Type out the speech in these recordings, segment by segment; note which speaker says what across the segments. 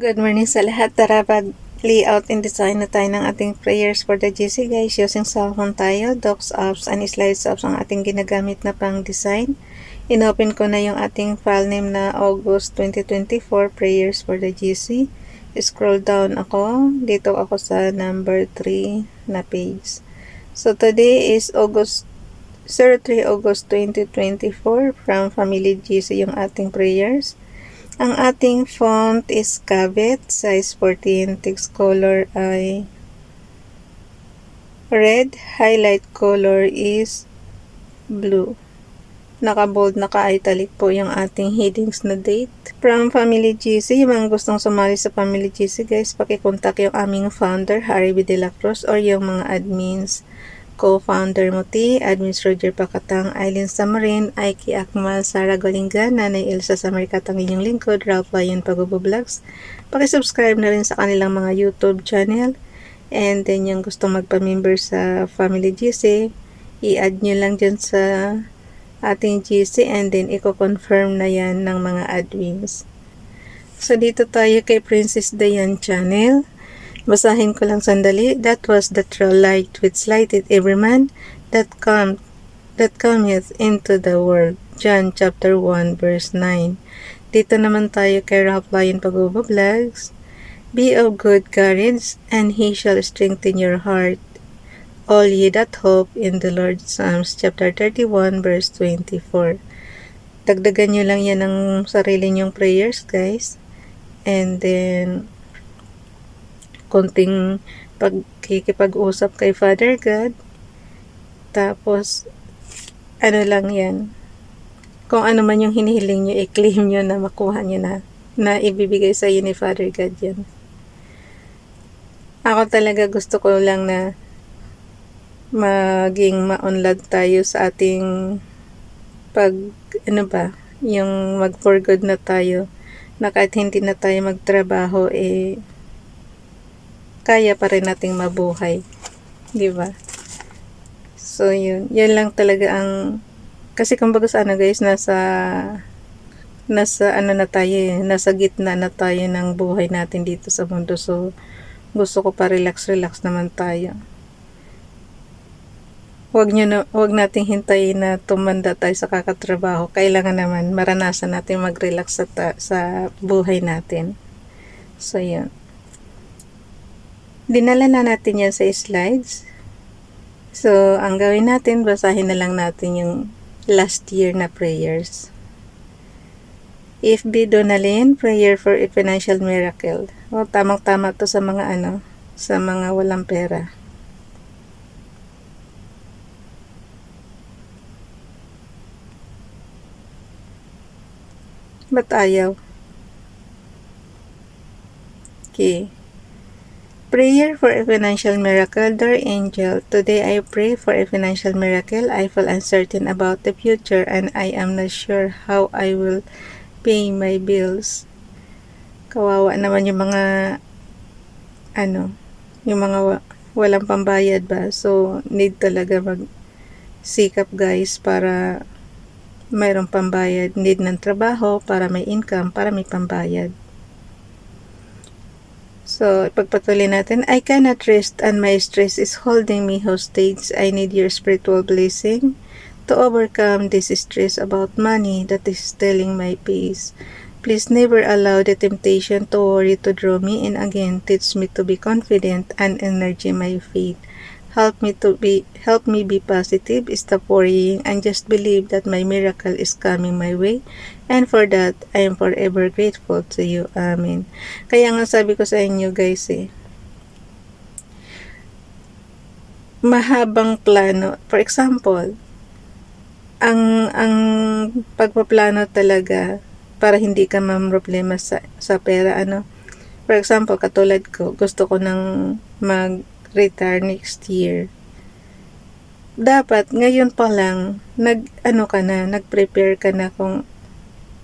Speaker 1: Good morning sa lahat. Tara layout and design na tayo ng ating prayers for the GC guys. Using cellphone tayo, docs apps and slides apps ang ating ginagamit na pang design. Inopen ko na yung ating file name na August 2024 prayers for the GC. Scroll down ako. Dito ako sa number 3 na page. So today is August 2024 from Family GC yung ating prayers. Ang ating font is Cavet, size 14, text color ay red, highlight color is blue. Naka-bold, naka-italic po yung ating headings na date. From Family GC, yung mga gustong sumali sa Family GC guys, pakikontak yung aming founder, Harry B. De La Cruz, or yung mga admins. Co-founder Muti, Admins Roger Pacatang, Aileen Samarin, Aiki Akmal, Sara Galingan, Nanay Elsa Samarikatang inyong lingkod, Ralph Lion Pagubo Vlogs. Pakisubscribe na rin sa kanilang mga YouTube channel. And then yung gusto magpa-member sa Family GC, i-add nyo lang dyan sa ating GC and then i-confirm na yan ng mga admins. So dito tayo kay Princess Dayan channel. Basahin ko lang sandali. That was the true light which lighted every man that cometh into the world. John chapter 1 verse 9. Dito naman tayo kay Ralph Lion Pagubo Vlogs. Be of good courage, and he shall strengthen your heart, all ye that hope in the Lord. Psalms chapter 31 verse 24. Dagdagan nyo lang yan ng sarili nyong prayers guys. And then konting pagkikipag-usap kay Father God. Tapos, ano lang yan. Kung ano man yung hinihiling nyo, i-claim nyo na makuha nyo na ibibigay sa inyo ni Father God yan. Ako talaga gusto ko lang na maging ma-unlad tayo sa ating yung mag-for good na tayo. Na kahit hindi na tayo magtrabaho, kaya pa rin nating mabuhay. Diba? So, yun lang talaga ang, kasi kumbaga sa guys, nasa na tayo nasa gitna na tayo ng buhay natin dito sa mundo. So, gusto ko pa relax naman tayo. Huwag nating hintayin na tumanda tayo sa kakatrabaho. Kailangan naman maranasan natin mag-relax sa buhay natin. So, yun. Dinala na natin yan sa slides. So, ang gawin natin, basahin na lang natin yung last year na prayers. FB Donalyn, prayer for a financial miracle. O, tamang-tama to sa mga sa mga walang pera. Ba't ayaw? Okay. Prayer for a financial miracle. Dear angel, today I pray for a financial miracle. I feel uncertain about the future and I am not sure how I will pay my bills. Kawawa naman yung mga yung mga walang pambayad ba. So, need talaga magsikap guys para mayroong pambayad. Need ng trabaho para may income, para may pambayad. So, ipagpatuloy natin. I cannot rest and my stress is holding me hostage. I need your spiritual blessing to overcome this stress about money that is stealing my peace. Please never allow the temptation to worry to draw me in again. Teach me to be confident and energy my faith. Help me be positive, stop worrying, and just believe that my miracle is coming my way. And for that, I am forever grateful to you. Amen. Kaya nga sabi ko sa inyo guys mahabang plano. For example, ang pagpaplano talaga para hindi ka mamroblema sa pera. For example, katulad ko, gusto ko nang mag-retire next year. Dapat ngayon pa lang nag-prepare ka na kung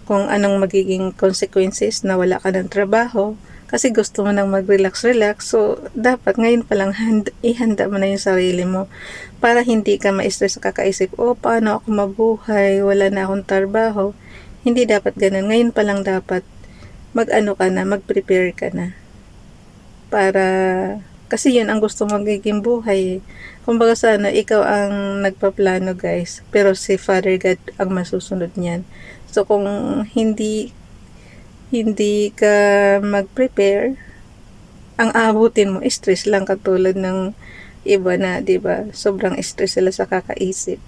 Speaker 1: anong magiging consequences na wala ka ng trabaho kasi gusto mo nang mag-relax. So, dapat ngayon pa lang ihanda mo na yung sarili mo para hindi ka ma-stress sa kakaisip, paano ako mabuhay? Wala na akong trabaho. Hindi dapat ganun. Ngayon pa lang dapat mag-ano ka na, mag-prepare ka na. Para, kasi yun ang gusto magiging buhay. Kumbaga sana, ikaw ang nagpaplano guys, pero si Father God ang masusunod niyan. So kung hindi ka mag-prepare, ang aabutin mo, stress lang katulad ng iba na, 'di ba? Sobrang stress sila sa kakaisip.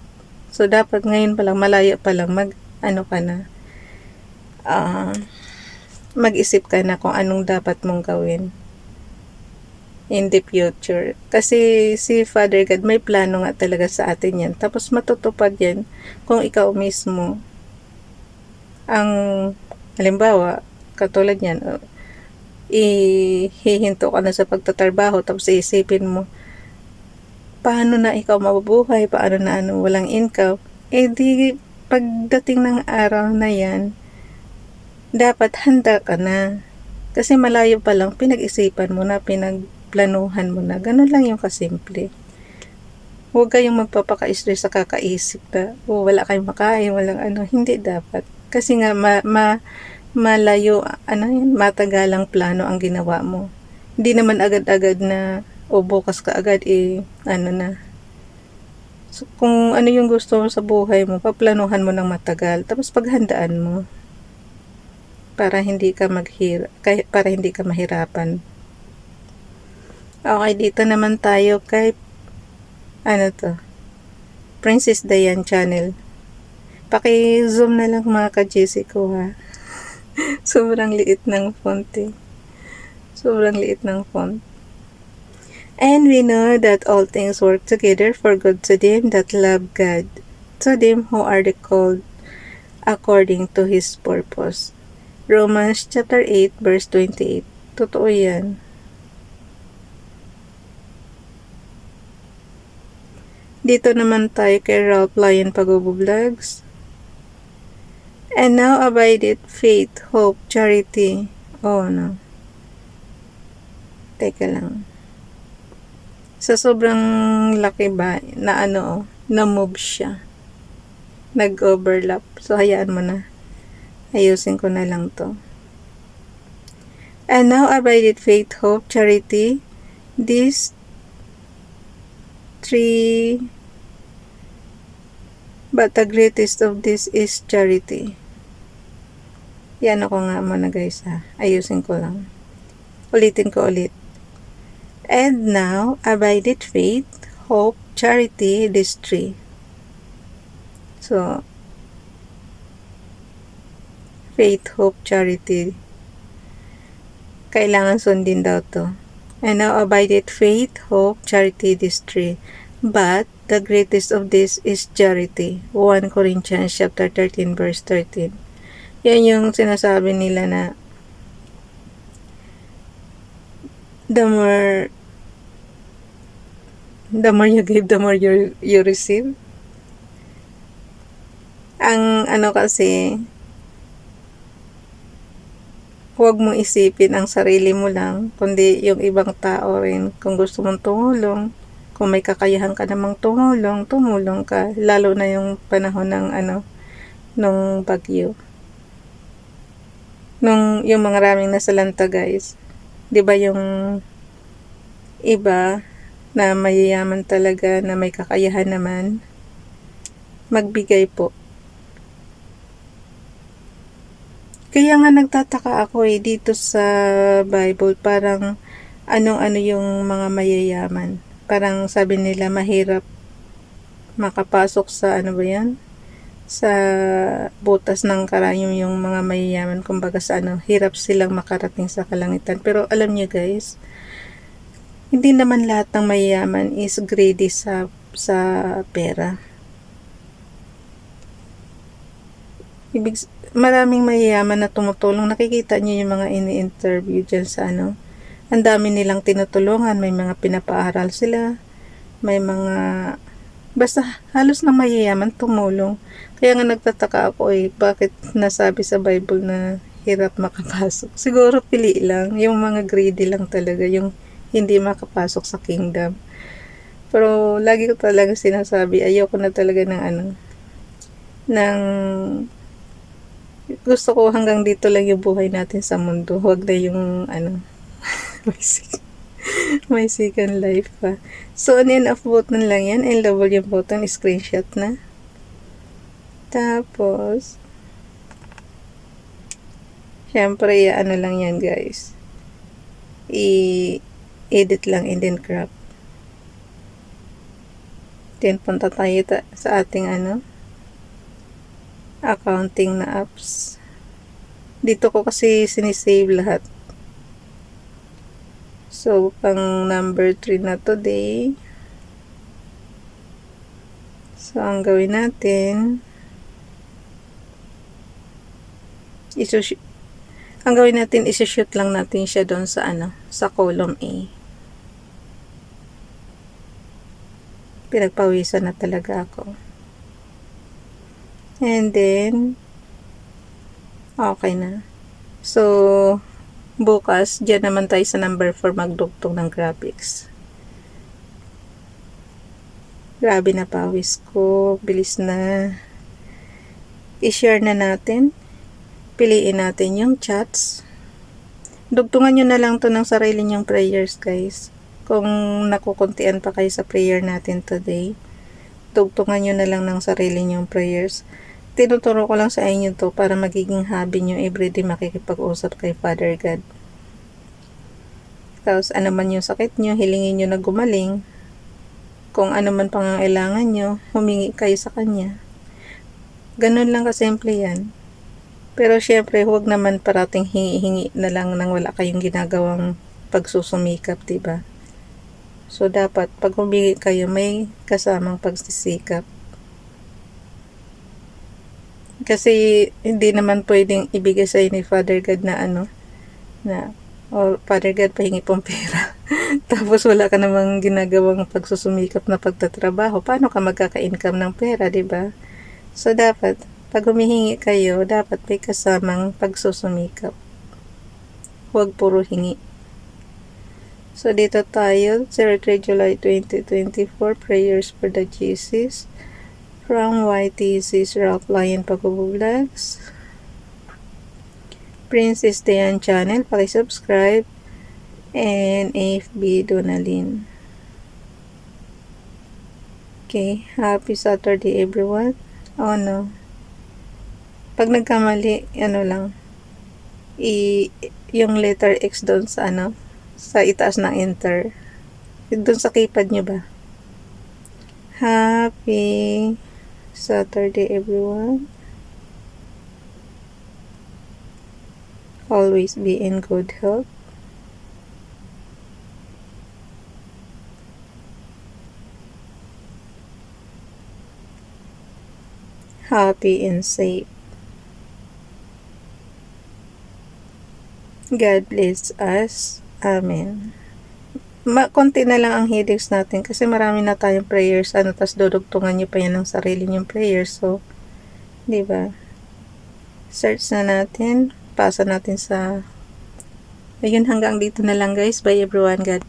Speaker 1: So dapat ngayon pa lang, malayo pa lang ano ka na. Mag-isip ka na kung anong dapat mong gawin in the future. Kasi si Father God may plano nga talaga sa atin yan. Tapos matutupad yan kung ikaw mismo ang, halimbawa, katulad yan, ihihinto ka na sa pagtatrabaho, tapos iisipin mo, paano na ikaw mabubuhay, paano na walang income, di pagdating ng araw na yan, dapat handa ka na. Kasi malayo pa lang, pinag-isipan mo na, pinagplanuhan mo na. Ganun lang yung kasimple. Huwag kayong magpapaka-stress sa kakaisip na, wala kayong makain, walang hindi dapat. Kasi nga, malayo, matagalang plano ang ginawa mo. Hindi naman agad-agad na, bukas ka agad, na. So, kung ano yung gusto mo sa buhay mo, paplanuhan mo ng matagal, tapos paghandaan mo. Para hindi ka mahirapan. Okay, dito naman tayo kay Princess Diane channel. Paki-zoom na lang mga ka-JC ko ha. Sobrang liit ng font Sobrang liit ng font. And we know that all things work together for good to them that love God, to them who are the called according to His purpose. Romans chapter 8 verse 28. Totoo yan. Dito naman tayo kay Ralph Lion Pagobo Vlogs. And now abideth faith, hope, charity. Oh no. Teka lang. Sa sobrang laki ba na na-move siya. Nag-overlap. So hayaan mo na. Ayusin ko na lang to. And now abideth faith, hope, charity. These three, but the greatest of this is charity. Yan ako nga muna guys ha. Ayusin ko lang. Ulitin ko ulit. And now abideth faith, hope, charity, these three. So, faith, hope, charity. Kailangan sundin daw to. And now abideth faith, hope, charity, these three. But the greatest of this is charity. 1 Corinthians chapter 13 verse 13. Yan yung sinasabi nila na the more you give, the more you receive. Ang kasi, huwag mong isipin ang sarili mo lang, kundi yung ibang tao rin. Kung gusto mong tumulong, kung may kakayahan ka namang tumulong ka. Lalo na yung panahon ng nung bagyo. Yung mga raming nasalanta guys. 'Di ba yung iba na mayayaman talaga, na may kakayahan naman, magbigay po. Kaya nga nagtataka ako dito sa Bible, parang anong yung mga mayayaman. Parang sabi nila mahirap makapasok sa sa butas ng karayom yung mga mayayaman. Kumbaga sa hirap silang makarating sa kalangitan. Pero alam niyo guys, hindi naman lahat ng mayayaman is greedy sa pera. Maraming mayayaman na tumutulong. Nakikita niyo yung mga ini-interview dyan sa ang dami nilang tinutulungan. May mga pinapaaral sila. May mga, basta halos na mayayaman tumulong. Kaya nga nagtataka ako bakit nasabi sa Bible na hirap makapasok. Siguro pili lang. Yung mga greedy lang talaga. Yung hindi makapasok sa kingdom. Pero lagi ko talaga sinasabi, ayoko na talaga ng Gusto ko hanggang dito lang yung buhay natin sa mundo. Huwag na yung may, may second life pa. So, on and off button lang yan. LW button, screenshot na. Tapos, syempre, ano lang yan guys. I-edit lang and then crop. Then, punta tayo sa ating accounting na apps. Dito ko kasi sinisave lahat. So, pang number 3 na today. So, ang gawin natin, isi-shoot lang natin siya doon sa sa column A. Pinagpawisan na talaga ako. And then, okay na. So, bukas, dyan naman tayo sa number 4 magdugtong ng graphics. Grabe na pawis ko. Bilis na. I-share na natin. Piliin natin yung chats. Dugtungan nyo na lang to ng sarili nyong prayers, guys. Kung nakukuntian pa kayo sa prayer natin today, dugtungan nyo na lang ng sarili nyong prayers. Tinuturo ko lang sa inyo to para magiging hobby nyo everyday makikipag-usap kay Father God. Tapos ano man yung sakit nyo, hilingin nyo na gumaling. Kung ano man pangangailangan nyo, humingi kayo sa Kanya. Ganun lang kasimple yan. Pero syempre, huwag naman parating hingi-hingi na lang nang wala kayong ginagawang pagsusumikap, diba? So dapat pag humingi kayo, may kasamang pagsisikap. Kasi hindi naman pwedeng ibigay sa ni Father God na Father God, pahingi pong pera. Tapos wala ka namang ginagawang pagsusumikap na pagtatrabaho. Paano ka magkaka-income ng pera, diba? So dapat, pag humihingi kayo, dapat may kasamang pagsusumikap. Huwag puro hingi. So dito tayo, 03 July 2024, prayers for the Jesus. From YTC's Ralph Lion Pag-Vlogs. Princess Dayan Channel, paki-subscribe. And AFB Donalyn. Okay, happy Saturday everyone. Oh no. Pag nagkamali, lang. Yung letter X doon sa sa itaas ng enter. Doon sa keypad nyo ba? Happy Saturday everyone. Always be in good health. Happy and safe. God bless us. Amen. Konti na lang ang headaches natin kasi marami na tayong prayers. Tas dudugtungan nyo pa yan ng sarili nyong prayers. So, diba? Search na natin. Pasa natin sa... Ayun, hanggang dito na lang guys. Bye everyone. God